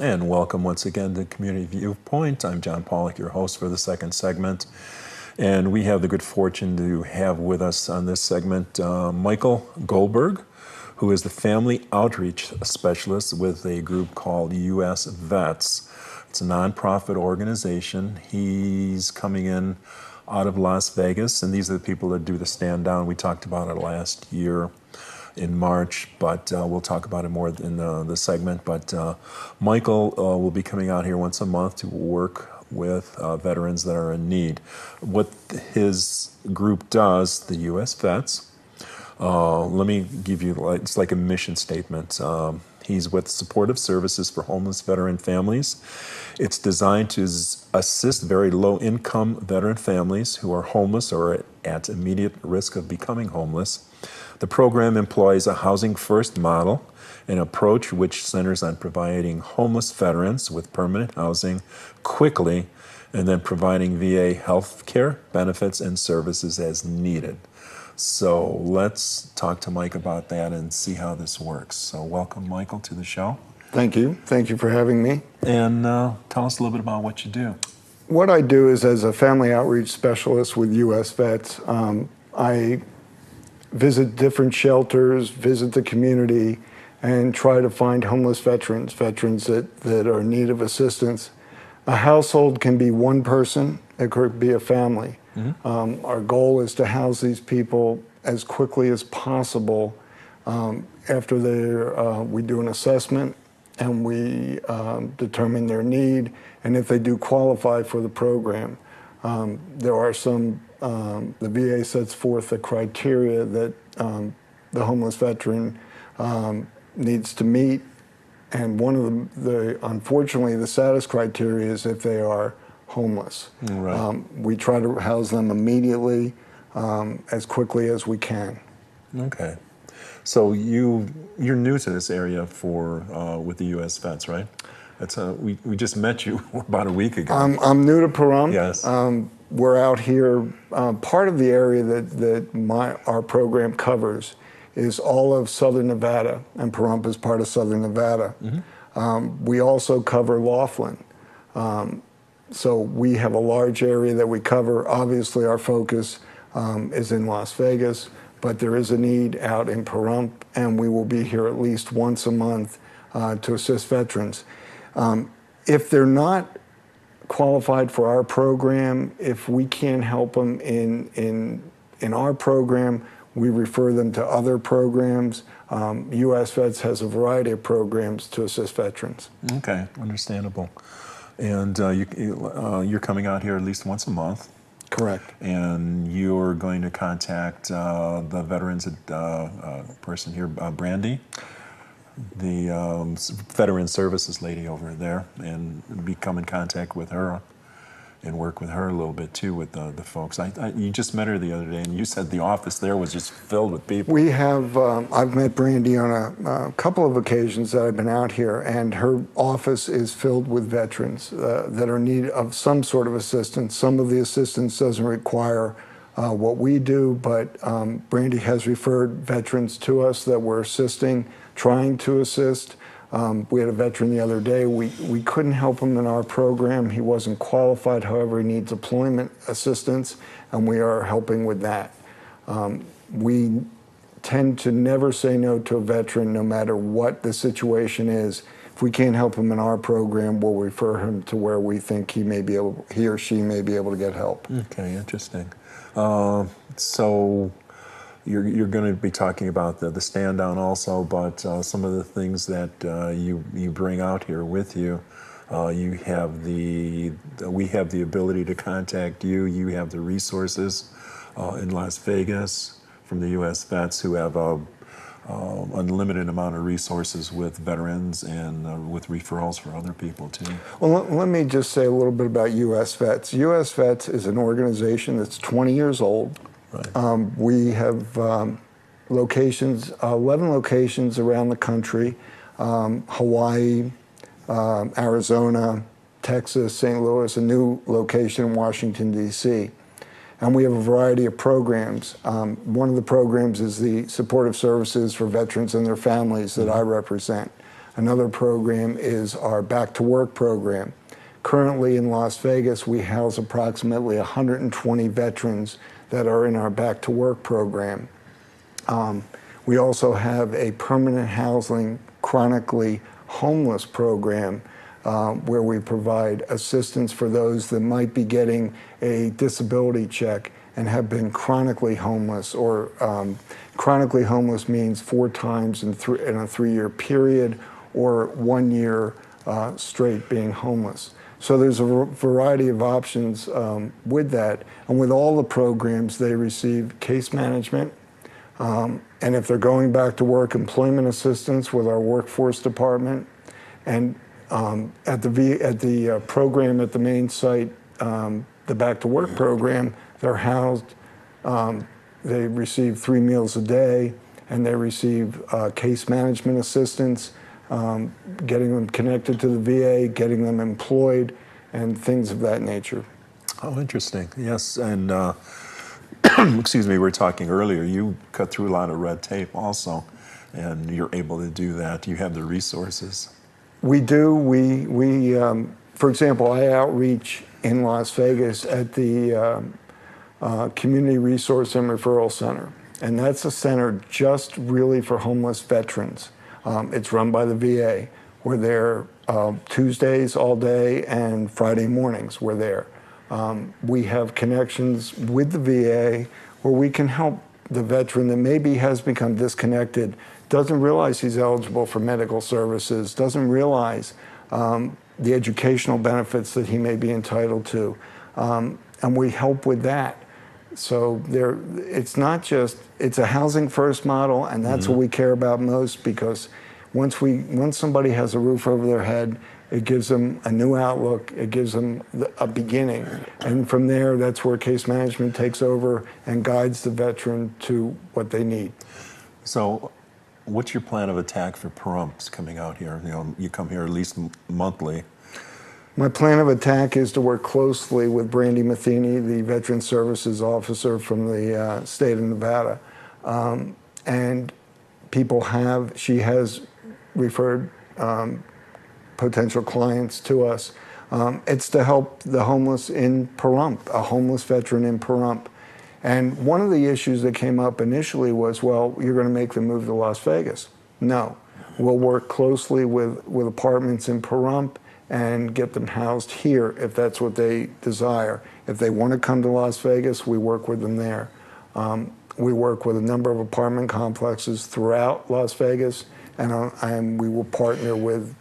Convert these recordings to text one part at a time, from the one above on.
And welcome once again to Community Viewpoint. I'm John Pollock, your host for the second segment. And we have the good fortune to have with us on this segment Michael Goldberg, who is the Family Outreach Specialist with a group called U.S. Vets. It's a nonprofit organization. He's coming in out of Las Vegas, and these are the people that do the stand down. We talked about it last year in March, but we'll talk about it more in the segment. But Michael will be coming out here once a month to work with veterans that are in need. What his group does, the U.S. Vets, let me give you, it's like a mission statement. He's with Supportive Services for Homeless Veteran Families. It's designed to assist very low-income veteran families who are homeless or at immediate risk of becoming homeless. The program employs a housing-first model, an approach which centers on providing homeless veterans with permanent housing quickly and then providing VA health care, benefits, and services as needed. So let's talk to Mike about that and see how this works. So welcome, Michael, to the show. Thank you. Thank you for having me. And tell us a little bit about what you do. What I do is, as a family outreach specialist with U.S. Vets, I visit different shelters, visit the community, and try to find homeless veterans that are in need of assistance. A household can be one person, it could be a family. Mm-hmm. Our goal is to house these people as quickly as possible. After we do an assessment and we determine their need, and if they do qualify for the program. There are some, the VA sets forth the criteria that the homeless veteran needs to meet, and one of the unfortunately, the saddest criteria is if they are homeless. Right. We try to house them immediately, as quickly as we can. Okay. So you're new to this area with the U.S. Vets, right? That's we just met you about a week ago. I'm new to Pahrump. Yes. We're out here. Part of the area that our program covers is all of Southern Nevada, and Pahrump is part of Southern Nevada. Mm-hmm. We also cover Laughlin. So we have a large area that we cover. Obviously, our focus is in Las Vegas, but there is a need out in Pahrump, and we will be here at least once a month to assist veterans. If they're not qualified for our program, if we can't help them in our program, we refer them to other programs. U.S. Vets has a variety of programs to assist veterans. Okay, understandable. And you're coming out here at least once a month. Correct. And you're going to contact the veterans person here, Brandy, the Veteran Services lady over there, and come in contact with her and work with her a little bit too with the folks. You just met her the other day, and you said the office there was just filled with people. We have, I've met Brandy on a couple of occasions that I've been out here, and her office is filled with veterans that are in need of some sort of assistance. Some of the assistance doesn't require what we do, but Brandy has referred veterans to us that we're assisting, trying to assist. We had a veteran the other day. We couldn't help him in our program. He wasn't qualified. However, he needs employment assistance, and we are helping with that. We tend to never say no to a veteran, no matter what the situation is. If we can't help him in our program, we'll refer him to where we think he or she may be able to get help. Okay, interesting. So you're going to be talking about the stand down also, but some of the things that you bring out here with you. We have the ability to contact you. You have the resources in Las Vegas from the U.S. Vets, who have unlimited amount of resources with veterans and with referrals for other people too. Well, let me just say a little bit about U.S. Vets. U.S. Vets is an organization that's 20 years old. Right. We have 11 locations around the country, Hawaii, Arizona, Texas, St. Louis, a new location in Washington, D.C. And we have a variety of programs. One of the programs is the Supportive Services for Veterans and Their Families that I represent. Another program is our Back to Work program. Currently in Las Vegas, we house approximately 120 veterans that are in our Back to Work program. We also have a permanent housing chronically homeless program where we provide assistance for those that might be getting a disability check and have been chronically homeless, or chronically homeless means 4 times in a 3-year period, or 1 year straight being homeless. So there's a variety of options with that. And with all the programs, they receive case management. And if they're going back to work, employment assistance with our workforce department. And at the program at the main site, the Back to Work program, they're housed, they receive 3 meals a day, and they receive case management assistance, getting them connected to the VA, getting them employed, and things of that nature. Oh, interesting. Yes, and excuse me, we were talking earlier, you cut through a lot of red tape also, and you're able to do that. You have the resources. We do. For example, I outreach in Las Vegas at the Community Resource and Referral Center. And that's a center just really for homeless veterans. It's run by the VA. We're there Tuesdays all day, and Friday mornings we're there. We have connections with the VA where we can help the veteran that maybe has become disconnected, doesn't realize he's eligible for medical services, doesn't realize the educational benefits that he may be entitled to. And we help with that. So it's not just, it's a housing first model, and that's what we care about most, because once somebody has a roof over their head, it gives them a new outlook, it gives them a beginning. And from there, that's where case management takes over and guides the veteran to what they need. So what's your plan of attack for Pahrumps coming out here? You know, you come here at least monthly. My plan of attack is to work closely with Brandy Matheny, the Veteran Services Officer from the state of Nevada. And she has referred potential clients to us. It's to help the homeless in Pahrump, a homeless veteran in Pahrump. And one of the issues that came up initially was, well, you're going to make them move to Las Vegas. No, we'll work closely with apartments in Pahrump and get them housed here if that's what they desire. If they want to come to Las Vegas, we work with them there. We work with a number of apartment complexes throughout Las Vegas, and we will partner with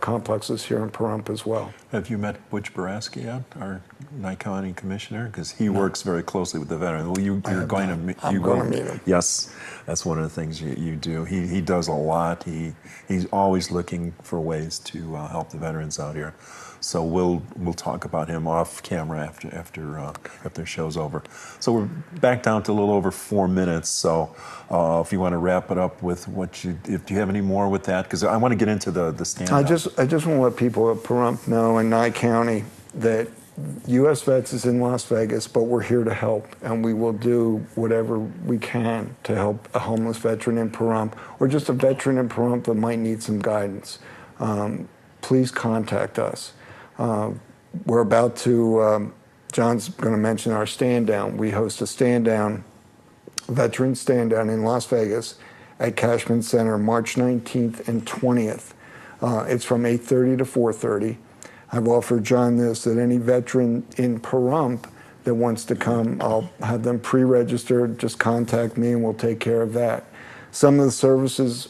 complexes here in Pahrump as well. Have you met Butch Boraski yet, our Nye County Commissioner? Because he works very closely with the veterans. Well, I'm going to meet him. Yes, that's one of the things you do. He does a lot. He's always looking for ways to help the veterans out here. So we'll talk about him off camera after the show's over. So we're back down to a little over 4 minutes. So if you want to wrap it up with if you have any more with that, because I want to get into the stand. I just want to let people at Pahrump know in Nye County that U.S. Vets is in Las Vegas, but we're here to help, and we will do whatever we can to help a homeless veteran in Pahrump, or just a veteran in Pahrump that might need some guidance. Please contact us. We're about to, John's going to mention our stand down. We host a stand down, veteran stand down in Las Vegas at Cashman Center, March 19th and 20th. It's from 8:30 to 4:30. I've offered John this, that any veteran in Pahrump that wants to come, I'll have them pre-registered, just contact me and we'll take care of that. Some of the services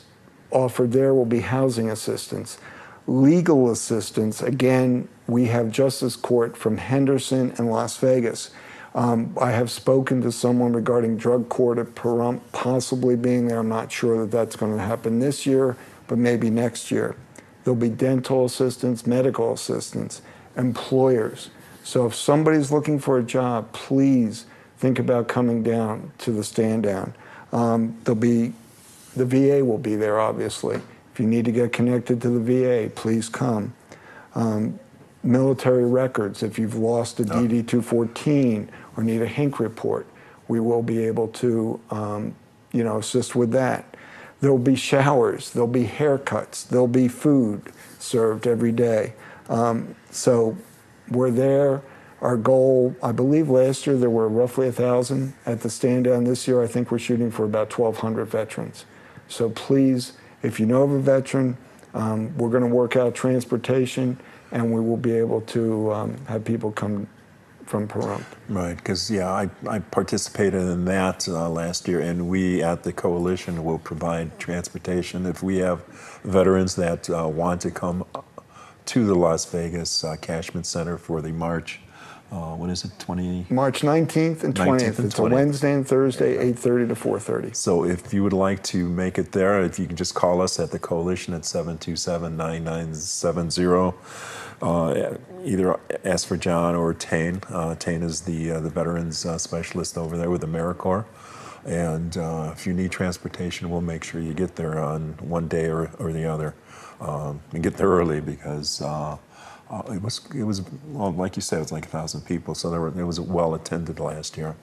offered there will be housing assistance. Legal assistance, again, we have Justice Court from Henderson and Las Vegas. I have spoken to someone regarding drug court at Pahrump possibly being there. I'm not sure that that's going to happen this year, but maybe next year. There'll be dental assistance, medical assistance, employers. So if somebody's looking for a job, please think about coming down to the stand down. The VA will be there, obviously. If you need to get connected to the VA, please come. Military records, if you've lost a DD-214 or need a HINC report, we will be able to assist with that. There'll be showers, there'll be haircuts, there'll be food served every day. So we're there. Our goal, I believe last year there were roughly 1,000 at the stand down. This year I think we're shooting for about 1,200 veterans. So please, if you know of a veteran, we're going to work out transportation, and we will be able to have people come from Pahrump. Right, because I participated in that last year, and we at the coalition will provide transportation. If we have veterans that want to come to the Las Vegas Cashman Center for the March, what is it, March 19th and 20th. It's a Wednesday and Thursday, 8:30 to 4:30. So if you would like to make it there, if you can just call us at the coalition at 727-9970. Either ask for John or Tane. Tane is the veterans specialist over there with AmeriCorps. And if you need transportation, we'll make sure you get there on one day or the other. And get there early, because it was well, like you said, it was like 1,000 people, so it was well attended last year.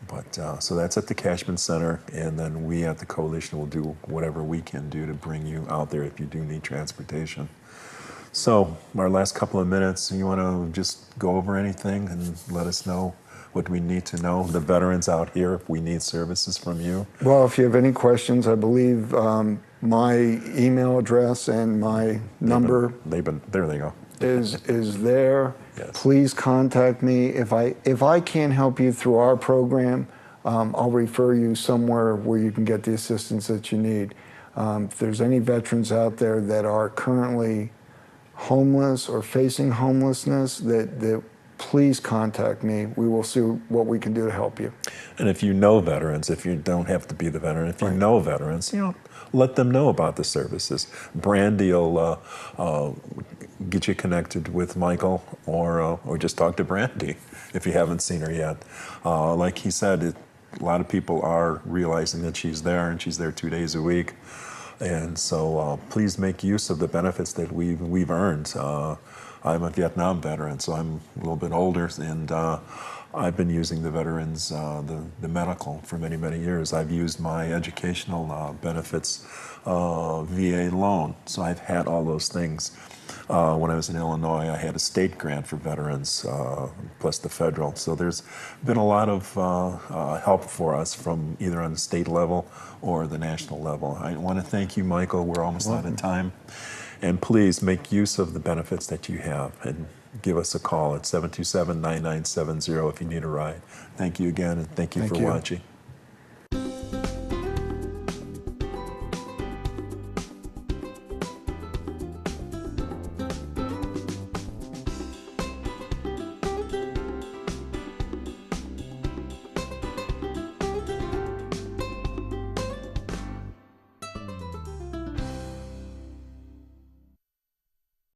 But so that's at the Cashman Center, and then we at the coalition will do whatever we can do to bring you out there if you do need transportation. So our last couple of minutes, you want to just go over anything and let us know what we need to know, the veterans out here, if we need services from you? Well, if you have any questions, I believe my email address and my number there they go. is there. Yes. Please contact me. If I can't help you through our program, I'll refer you somewhere where you can get the assistance that you need. If there's any veterans out there that are currently homeless or facing homelessness, that please contact me. We will see what we can do to help you. And if you know veterans, if you don't have to be the veteran, if you know veterans, let them know about the services. Brandy will get you connected with Michael, or just talk to Brandy if you haven't seen her yet. Like he said, a lot of people are realizing that she's there, and she's there 2 days a week. And so please make use of the benefits that we've earned. I'm a Vietnam veteran, so I'm a little bit older, and I've been using the veterans, the medical, for many, many years. I've used my educational benefits, VA loan, so I've had all those things. When I was in Illinois, I had a state grant for veterans, plus the federal. So there's been a lot of help for us from either on the state level or the national level. I want to thank you, Michael. We're almost out of time. And please make use of the benefits that you have, and give us a call at 727-9970 if you need a ride. Thank you again, and thank you for watching.